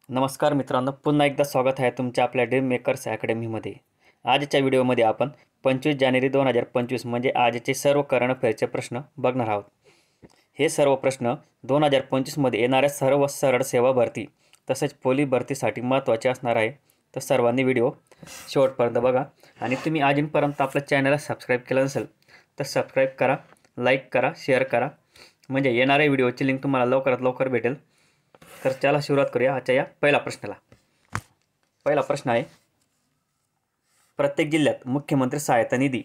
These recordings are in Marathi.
नमस्कार मित्रांनो, पुन्हा एकदा स्वागत आहे तुमच्या आपल्या ड्रीम मेकर्स अकॅडमीमध्ये। आजच्या व्हिडिओमध्ये आपण 25 जानेवारी 2025 म्हणजे आजचे सर्व करंट अफेअरचे प्रश्न बघणार आहोत। हे सर्व प्रश्न 2025 मध्ये येणाऱ्या सर्व सरळ सेवा भरती तसेच पोलीस भरतीसाठी महत्त्वाचे असणार आहे। तर सर्वांनी व्हिडिओ शेवटपर्यंत बघा आणि तुम्ही अजूनपर्यंत आपल्या चॅनलला सबस्क्राईब केलं नसेल तर सबस्क्राईब करा, लाईक करा, शेअर करा, म्हणजे येणाऱ्या व्हिडिओची लिंक तुम्हाला लवकरात लवकर भेटेल। तर चला सुरुवात करूया आजच्या या पहिल्या प्रश्नाला। पहिला प्रश्न आहे, प्रत्येक जिल्ह्यात मुख्यमंत्री सहायता निधी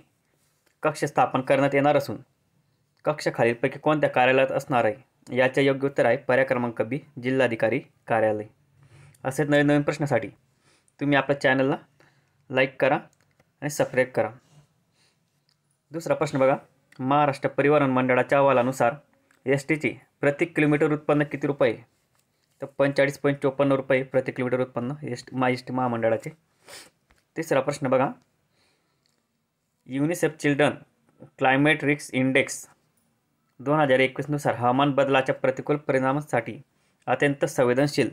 कक्ष स्थापन करण्यात येणार असून कक्ष खालीलपैकी कोणत्या कार्यालयात असणार आहे? याचे योग्य उत्तर आहे पर्याय क्रमांक बी, जिल्हाधिकारी कार्यालय। असेच नवीन नवीन प्रश्नासाठी तुम्ही आपल्या चॅनलला लाईक करा आणि सबस्क्राईब करा। दुसरा प्रश्न बघा, महाराष्ट्र परिवहन मंडळाच्या अहवालानुसार एस टीचे प्रति किलोमीटर उत्पन्न किती रुपये? तर 45.54 रुपये प्रति किलोमीटर उत्पन्न एस टी महामंडळाचे। तिसरा प्रश्न बघा, UNICEF children climate risk index 2021 नुसार हवामान बदलाच्या प्रतिकूल परिणामांसाठी अत्यंत संवेदनशील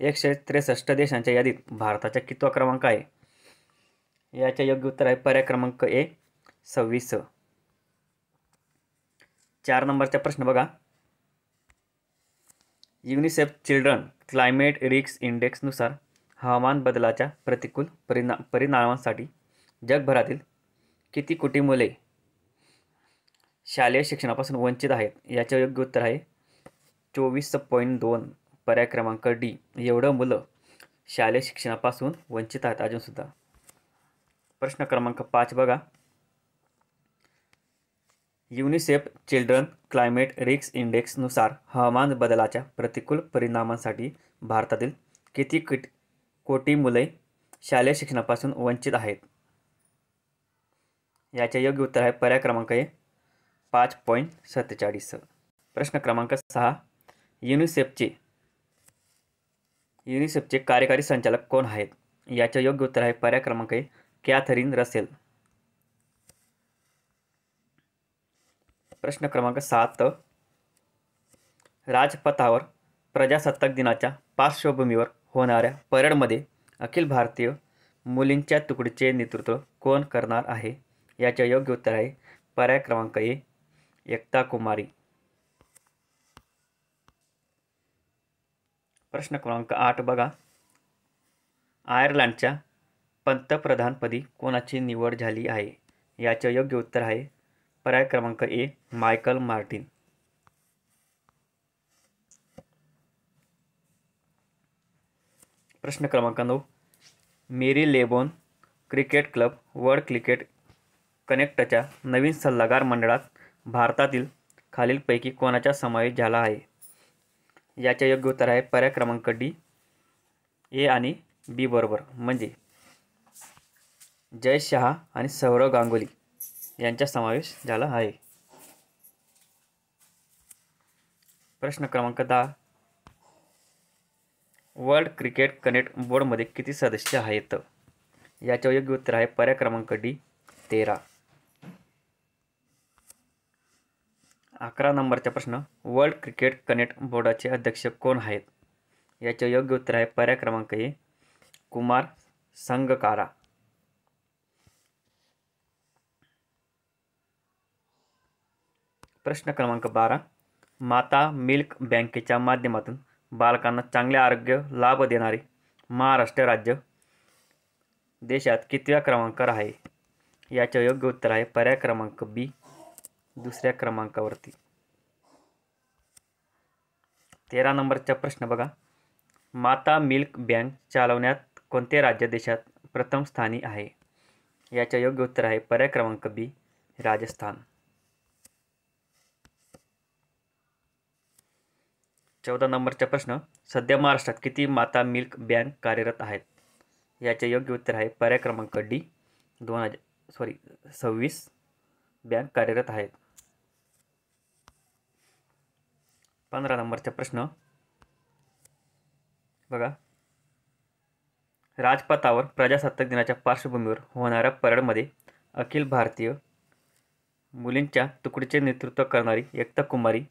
163 देशांच्या यादीत भारताचा कितवा क्रमांक आहे? याचे योग्य उत्तर आहे पर्याय क्रमांक ए, 26। 4 नंबरचा प्रश्न बघा, युनिसेफ चिल्ड्रन क्लायमेट रिस्क इंडेक्सनुसार हवामान बदलाच्या प्रतिकूल परिणामांसाठी जगभरातील किती कोटी मुले शालेय शिक्षणापासून वंचित आहेत? याचे योग्य उत्तर आहे 24.2 पर्याय क्रमांक डी, एवढं मुलं शालेय शिक्षणापासून वंचित आहेत अजूनसुद्धा। प्रश्न क्रमांक 5 बघा, युनिसेफ चिल्ड्रन क्लायमेट रिस्क इंडेक्सनुसार हवामान बदलाच्या प्रतिकूल परिणामांसाठी भारतातील किती कोटी मुले शालेय शिक्षणापासून वंचित आहेत? याचे योग्य उत्तर आहे पर्याय क्रमांक ए, 5.47। प्रश्न क्रमांक 6, युनिसेफचे कार्यकारी संचालक कोण आहेत? याचे योग्य उत्तर आहे पर्याय क्रमांक ए, कॅथरीन रसेल। प्रश्न क्रमांक 7, राजपथावर प्रजासत्ताक दिनाच्या पार्श्वभूमीवर होणाऱ्या परेडमध्ये अखिल भारतीय मुलींच्या तुकडीचे नेतृत्व कोण करणार आहे? याचे योग्य उत्तर आहे पर्याय क्रमांक ए, एकता कुमारी। प्रश्न क्रमांक 8 बघा, आयर्लंडच्या पंतप्रधानपदी कोणाची निवड झाली आहे? याचे योग्य उत्तर आहे पर्याय क्रमांक ए, मायकल मार्टिन। प्रश्न क्रमांक 9, मेरी लेबोन क्रिकेट क्लब वर्ल्ड क्रिकेट कनेक्टच्या नवीन सल्लागार मंडळात भारतातील खालीलपैकी कोणाचा समावेश झाला आहे? याचे योग्य उत्तर आहे पर्याय क्रमांक डी, ए आणि बी बरोबर, म्हणजे जय शहा आणि सौरव गांगुली यांचा समावेश झाला आहे। प्रश्न क्रमांक 10, वर्ल्ड क्रिकेट कनेक्ट बोर्डमध्ये किती सदस्य आहेत? याचे योग्य उत्तर आहे पर्याय क्रमांक डी, 13। 11 नंबरचा प्रश्न, वर्ल्ड क्रिकेट कनेक्ट बोर्डाचे अध्यक्ष कोण आहेत? याचे योग्य उत्तर आहे पर्याय क्रमांक ए, कुमार संगकारा। प्रश्न क्रमांक 12, माता मिल्क बँकेच्या माध्यमातून बालकांना चांगले आरोग्य लाभ देणारे महाराष्ट्र राज्य देशात कितव्या क्रमांकावर आहे? याचे योग्य उत्तर आहे पर्याय क्रमांक बी, दुसऱ्या क्रमांकावरती। 13 नंबरचा प्रश्न बघा, माता मिल्क बँक चालवण्यात कोणते राज्य देशात प्रथम स्थानी आहे? याचे योग्य उत्तर आहे पर्याय क्रमांक बी, राजस्थान। 14 नंबरचा प्रश्न, सध्या महाराष्ट्रात किती माता मिल्क बँक कार्यरत आहेत? याचे योग्य उत्तर आहे पर्याय क्रमांक डी, 26 बँक कार्यरत आहेत। 15 नंबरचा प्रश्न बघा, राजपथावर प्रजासत्ताक दिनाच्या पार्श्वभूमीवर होणाऱ्या परेडमध्ये अखिल भारतीय मुलींच्या तुकडीचे नेतृत्व करणारी एकता कुमारी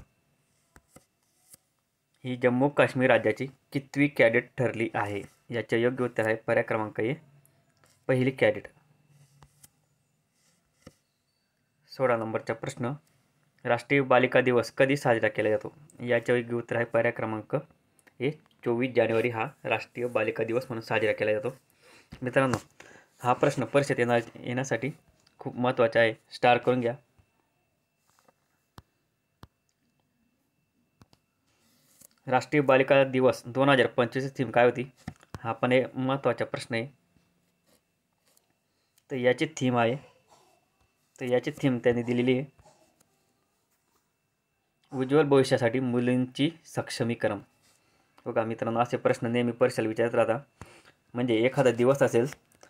ही जम्मू काश्मीर राज्याची कितवी कॅडेट ठरली आहे? याचे योग्य उत्तर आहे पर्याय क्रमांक ए, पहिली कॅडेट. 16 नंबरचा प्रश्न, राष्ट्रीय बालिका दिवस कधी साजरा केला जातो? याचे योग्य उत्तर आहे पर्याय क्रमांक ए, 24 जानेवारी हा राष्ट्रीय बालिका दिवस म्हणून साजरा केला जातो. मित्रांनो, हा प्रश्न परीक्षेत येण्यासाठी खूप महत्त्वाचा आहे, स्टार करून घ्या. राष्ट्रीय बालिका दिवस 2025 थीम काय होती? हा पण एक महत्त्वाचा प्रश्न आहे. तर याची थीम आहे, त्यांनी दिलेली आहे, उज्ज्वल भविष्यासाठी मुलींची सक्षमीकरण. बघा मित्रांनो, असे प्रश्न नेहमी परीक्षेला विचारत राहतात. म्हणजे एखादा दिवस असेल,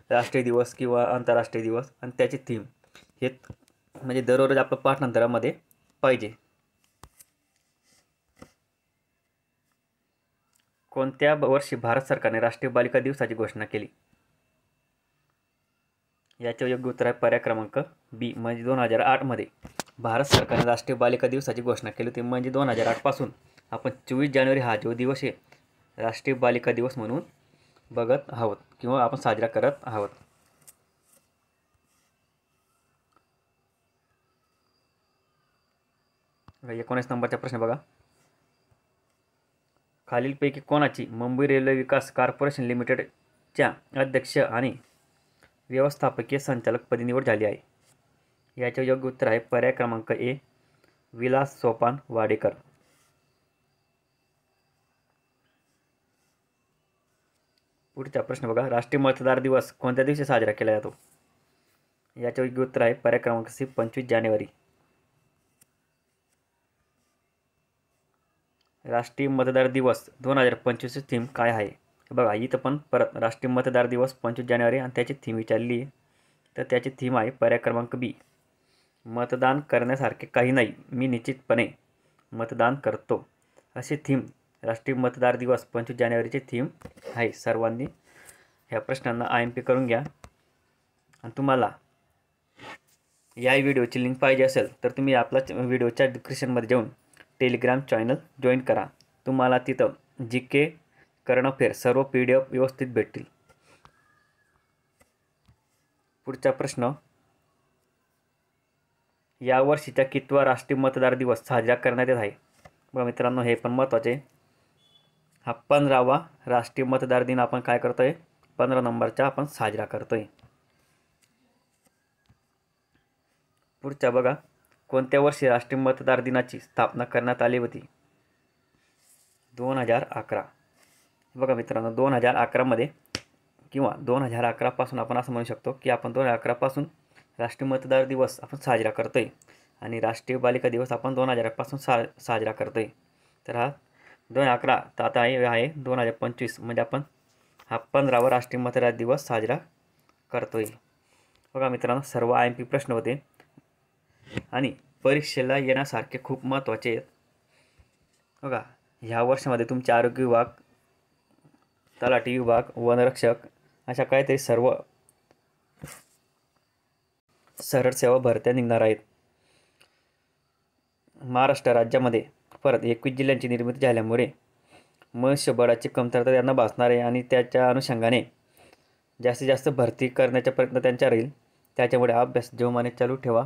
राष्ट्रीय दिवस किंवा आंतरराष्ट्रीय दिवस, आणि त्याची थीम हे म्हणजे दररोज आपलं पाठांतरामध्ये पाहिजे. कोणत्या वर्षी भारत सरकारने राष्ट्रीय बालिका दिवसाची घोषणा केली? याचे योग्य उत्तर आहे पर्याय क्रमांक बी, म्हणजे 2008 मध्ये भारत सरकारने राष्ट्रीय बालिका दिवसाची घोषणा केली होती. म्हणजे 2008 पासून आपण 24 जानेवारी हा जो दिवस आहे राष्ट्रीय बालिका दिवस म्हणून बघत आहोत किंवा आपण साजरा करत आहोत. बघा 19 नंबरचा प्रश्न बघा, खालीलपैकी कोणाची मुंबई रेल्वे विकास कॉर्पोरेशन लिमिटेडच्या अध्यक्ष आणि व्यवस्थापकीय संचालकपदी निवड झाली आहे? याचे योग्य उत्तर आहे पर्याय क्रमांक ए, विलास सोपान वाडेकर. पुढचा प्रश्न बघा, राष्ट्रीय मतदार दिवस कोणत्या दिवशी साजरा केला जातो? याचे योग्य उत्तर आहे पर्याय क्रमांक सी, 25 जानेवारी. राष्ट्रीय मतदार दिवस 2025 थीम काय आहे? बघा इथं पण परत राष्ट्रीय मतदार दिवस 25 जानेवारी आणि त्याची थीम विचारली आहे. तर त्याची थीम आहे पर्याय क्रमांक बी, मतदान करण्यासारखे काही नाही, मी निश्चितपणे मतदान करतो. अशी थीम राष्ट्रीय मतदार दिवस 25 जानेवारीची थीम आहे. सर्वांनी ह्या प्रश्नांना IMP करून घ्या. आणि तुम्हाला या व्हिडिओची लिंक पाहिजे असेल तर तुम्ही आपला व्हिडिओच्या डिस्क्रिप्शनमध्ये जाऊन टेलिग्राम चॅनल जॉईन करा. तुम्हाला तिथं GK करंट अफेअर सर्व PDF व्यवस्थित भेटतील. पुढचा प्रश्न, यावर्षीचा कितवा राष्ट्रीय मतदार दिवस साजरा करण्यात येत आहे? बघा मित्रांनो, हे पण महत्त्वाचे आहे. हा 15वा राष्ट्रीय मतदार दिन आपण काय करतोय? 15 नंबरचा आपण साजरा करतोय. पुढच्या बघा, कोणत्या वर्षी राष्ट्रीय मतदार दिनाची स्थापना करण्यात आली होती? 2011. बघा मित्रांनो, 2011 मध्ये किंवा 2011 पासून आपण असं म्हणू शकतो की आपण 2011 पासून राष्ट्रीय मतदार दिवस आपण साजरा करतोय आणि राष्ट्रीय बालिका दिवस आपण 2000 पासून साजरा करतोय. तर हा 2011 तर आता आहे 2025, म्हणजे आपण हा 15वा राष्ट्रीय मतदार दिवस साजरा करतोय. बघा मित्रांनो, सर्व IMP प्रश्न होते आणि परीक्षेला येण्यासारखे खूप महत्त्वाचे आहेत. बघा, ह्या वर्षामध्ये तुमचे आरोग्य विभाग, तलाठी विभाग, वनरक्षक अशा काहीतरी सर्व सरळ सेवा भरत्या निघणार आहेत. महाराष्ट्र राज्यामध्ये परत 21 जिल्ह्यांची निर्मिती झाल्यामुळे मनुष्यबळाची कमतरता त्यांना भासणार आहे आणि त्याच्या अनुषंगाने जास्तीत जास्त भरती करण्याचा प्रयत्न त्यांचा राहील. त्याच्यामुळे अभ्यास जोमाने चालू ठेवा.